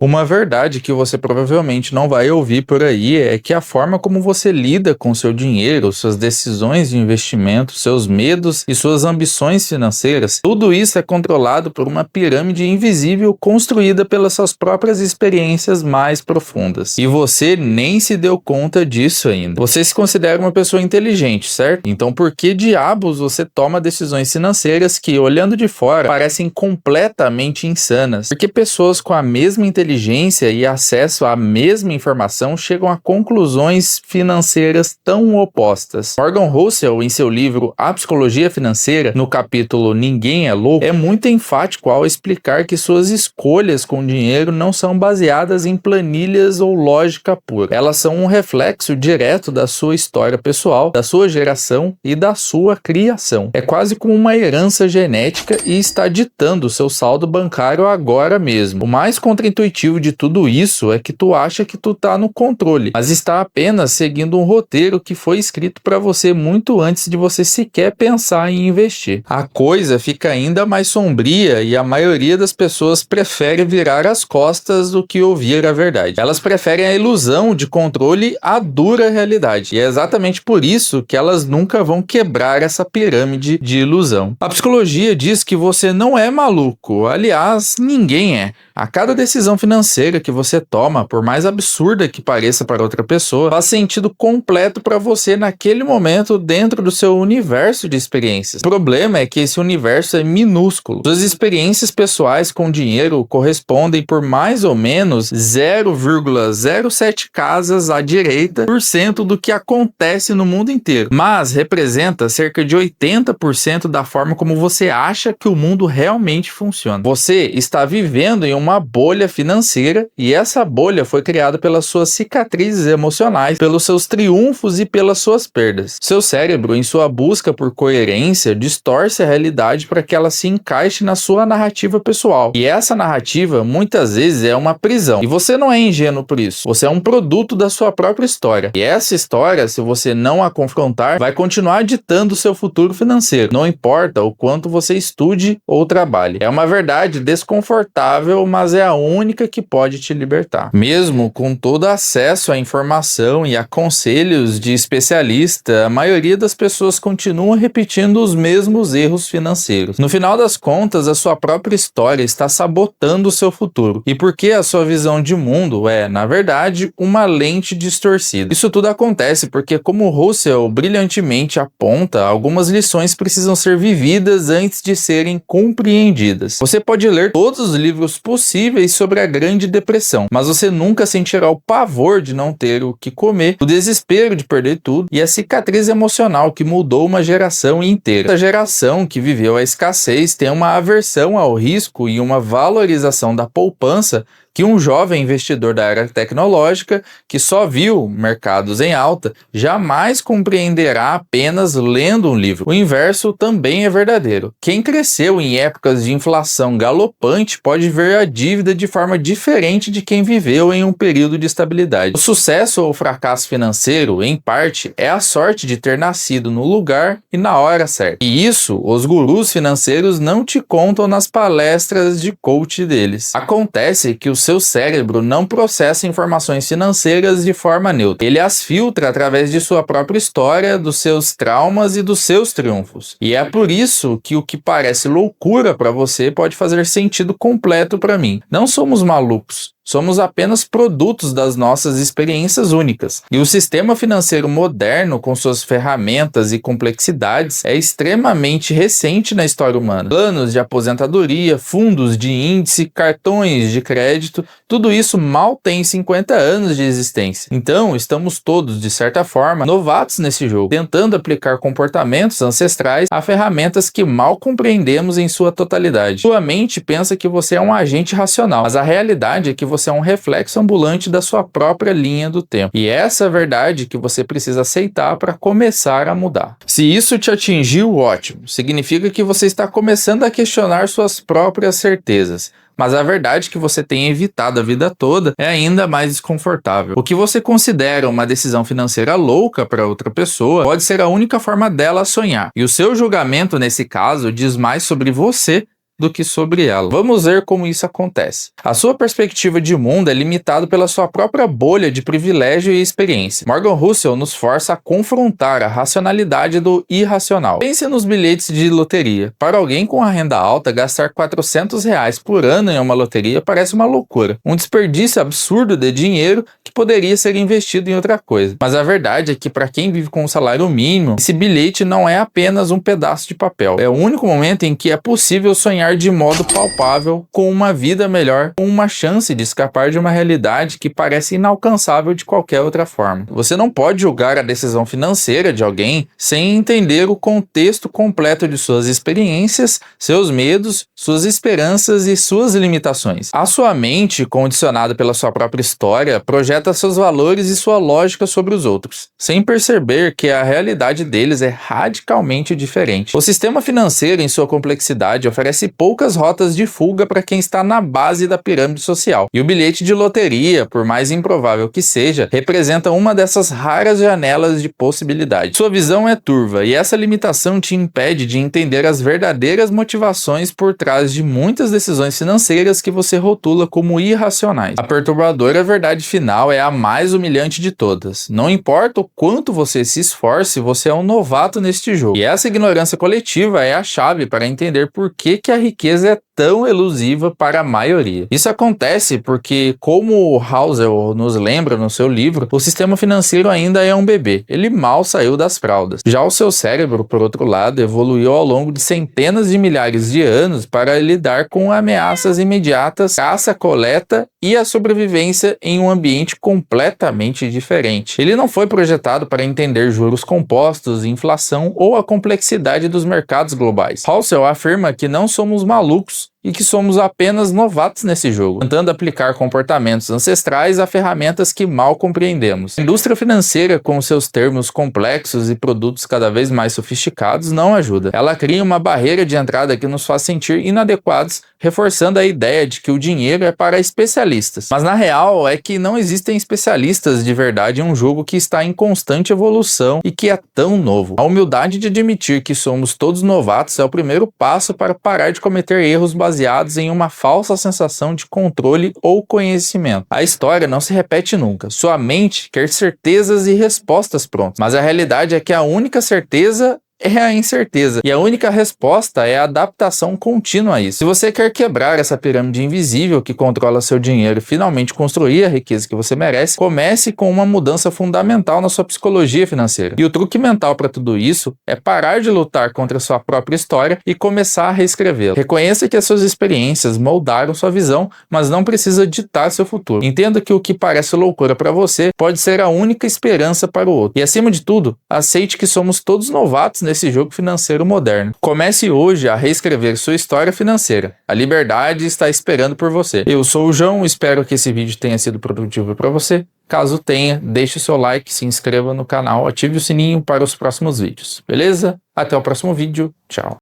Uma verdade que você provavelmente não vai ouvir por aí é que a forma como você lida com seu dinheiro, suas decisões de investimento, seus medos e suas ambições financeiras, tudo isso é controlado por uma pirâmide invisível construída pelas suas próprias experiências mais profundas. E você nem se deu conta disso ainda. Você se considera uma pessoa inteligente, certo? Então por que diabos você toma decisões financeiras que, olhando de fora, parecem completamente insanas? Porque pessoas com a mesma inteligência e acesso à mesma informação chegam a conclusões financeiras tão opostas. Morgan Housel, em seu livro A Psicologia Financeira, no capítulo Ninguém é Louco, é muito enfático ao explicar que suas escolhas com dinheiro não são baseadas em planilhas ou lógica pura. Elas são um reflexo direto da sua história pessoal, da sua geração e da sua criação. É quase como uma herança genética e está ditando o seu saldo bancário agora mesmo. O mais contraintuitivo de tudo isso é que tu acha que tu tá no controle, mas está apenas seguindo um roteiro que foi escrito para você muito antes de você sequer pensar em investir. A coisa fica ainda mais sombria e a maioria das pessoas prefere virar as costas do que ouvir a verdade. Elas preferem a ilusão de controle à dura realidade, e é exatamente por isso que elas nunca vão quebrar essa pirâmide de ilusão. A psicologia diz que você não é maluco, aliás, ninguém é. A cada decisão financeira que você toma, por mais absurda que pareça para outra pessoa, faz sentido completo para você naquele momento dentro do seu universo de experiências. O problema é que esse universo é minúsculo. Suas experiências pessoais com dinheiro correspondem por mais ou menos 0,07 casas à direita por cento do que acontece no mundo inteiro, mas representa cerca de 80% da forma como você acha que o mundo realmente funciona. Você está vivendo em uma bolha financeira e essa bolha foi criada pelas suas cicatrizes emocionais, pelos seus triunfos e pelas suas perdas. Seu cérebro, em sua busca por coerência, distorce a realidade para que ela se encaixe na sua narrativa pessoal. E essa narrativa, muitas vezes, é uma prisão. E você não é ingênuo por isso. Você é um produto da sua própria história. E essa história, se você não a confrontar, vai continuar ditando o seu futuro financeiro. Não importa o quanto você estude ou trabalhe. É uma verdade desconfortável, mas é a única que pode te libertar. Mesmo com todo acesso à informação e a conselhos de especialista, a maioria das pessoas continua repetindo os mesmos erros financeiros. No final das contas, a sua própria história está sabotando o seu futuro. E porque a sua visão de mundo é, na verdade, uma lente distorcida. Isso tudo acontece porque, como Russell brilhantemente aponta, algumas lições precisam ser vividas antes de serem compreendidas. Você pode ler todos os livros possíveis sobre a Grande Depressão, mas você nunca sentirá o pavor de não ter o que comer, o desespero de perder tudo e a cicatriz emocional que mudou uma geração inteira. Essa geração que viveu a escassez tem uma aversão ao risco e uma valorização da poupança que um jovem investidor da era tecnológica, que só viu mercados em alta, jamais compreenderá apenas lendo um livro. O inverso também é verdadeiro. Quem cresceu em épocas de inflação galopante pode ver a dívida de forma diferente de quem viveu em um período de estabilidade. O sucesso ou fracasso financeiro, em parte, é a sorte de ter nascido no lugar e na hora certa. E isso, os gurus financeiros não te contam nas palestras de coach deles. Acontece que o seu cérebro não processa informações financeiras de forma neutra. Ele as filtra através de sua própria história, dos seus traumas e dos seus triunfos. E é por isso que o que parece loucura para você pode fazer sentido completo para mim. Não somos malucos. Somos apenas produtos das nossas experiências únicas. E o sistema financeiro moderno, com suas ferramentas e complexidades, é extremamente recente na história humana. Planos de aposentadoria, fundos de índice, cartões de crédito, tudo isso mal tem 50 anos de existência. Então, estamos todos, de certa forma, novatos nesse jogo, tentando aplicar comportamentos ancestrais a ferramentas que mal compreendemos em sua totalidade. Sua mente pensa que você é um agente racional, mas a realidade é que você é um reflexo ambulante da sua própria linha do tempo. E essa é a verdade que você precisa aceitar para começar a mudar. Se isso te atingiu, ótimo. Significa que você está começando a questionar suas próprias certezas. Mas a verdade que você tem evitado a vida toda é ainda mais desconfortável. O que você considera uma decisão financeira louca para outra pessoa pode ser a única forma dela sonhar. E o seu julgamento nesse caso diz mais sobre você do que sobre ela. Vamos ver como isso acontece. A sua perspectiva de mundo é limitada pela sua própria bolha de privilégio e experiência. Morgan Housel nos força a confrontar a racionalidade do irracional. Pense nos bilhetes de loteria. Para alguém com a renda alta, gastar R$400 por ano em uma loteria parece uma loucura. Um desperdício absurdo de dinheiro que poderia ser investido em outra coisa. Mas a verdade é que para quem vive com um salário mínimo, esse bilhete não é apenas um pedaço de papel. É o único momento em que é possível sonhar de modo palpável com uma vida melhor, com uma chance de escapar de uma realidade que parece inalcançável de qualquer outra forma. Você não pode julgar a decisão financeira de alguém sem entender o contexto completo de suas experiências, seus medos, suas esperanças e suas limitações. A sua mente, condicionada pela sua própria história, projeta seus valores e sua lógica sobre os outros, sem perceber que a realidade deles é radicalmente diferente. O sistema financeiro, em sua complexidade, oferece poucas rotas de fuga para quem está na base da pirâmide social. E o bilhete de loteria, por mais improvável que seja, representa uma dessas raras janelas de possibilidade. Sua visão é turva e essa limitação te impede de entender as verdadeiras motivações por trás de muitas decisões financeiras que você rotula como irracionais. A perturbadora verdade final é a mais humilhante de todas. Não importa o quanto você se esforce, você é um novato neste jogo. E essa ignorância coletiva é a chave para entender por que a riqueza é tão elusiva para a maioria. Isso acontece porque, como Housel nos lembra no seu livro, o sistema financeiro ainda é um bebê. Ele mal saiu das fraldas. Já o seu cérebro, por outro lado, evoluiu ao longo de centenas de milhares de anos para lidar com ameaças imediatas, caça, coleta e a sobrevivência em um ambiente completamente diferente. Ele não foi projetado para entender juros compostos, inflação ou a complexidade dos mercados globais. Housel afirma que não somos malucos e que somos apenas novatos nesse jogo, tentando aplicar comportamentos ancestrais a ferramentas que mal compreendemos. A indústria financeira, com seus termos complexos e produtos cada vez mais sofisticados, não ajuda. Ela cria uma barreira de entrada que nos faz sentir inadequados, reforçando a ideia de que o dinheiro é para especialistas. Mas na real é que não existem especialistas de verdade em um jogo que está em constante evolução e que é tão novo. A humildade de admitir que somos todos novatos é o primeiro passo para parar de cometer erros baseados em uma falsa sensação de controle ou conhecimento. A história não se repete nunca. Sua mente quer certezas e respostas prontas, mas a realidade é que a única certeza é a incerteza. E a única resposta é a adaptação contínua a isso. Se você quer quebrar essa pirâmide invisível que controla seu dinheiro e finalmente construir a riqueza que você merece, comece com uma mudança fundamental na sua psicologia financeira. E o truque mental para tudo isso é parar de lutar contra a sua própria história e começar a reescrevê-la. Reconheça que as suas experiências moldaram sua visão, mas não precisa ditar seu futuro. Entenda que o que parece loucura para você pode ser a única esperança para o outro. E acima de tudo, aceite que somos todos novatos nesse jogo financeiro moderno. Comece hoje a reescrever sua história financeira. A liberdade está esperando por você. Eu sou o João, espero que esse vídeo tenha sido produtivo para você. Caso tenha, deixe o seu like, se inscreva no canal, ative o sininho para os próximos vídeos. Beleza? Até o próximo vídeo. Tchau.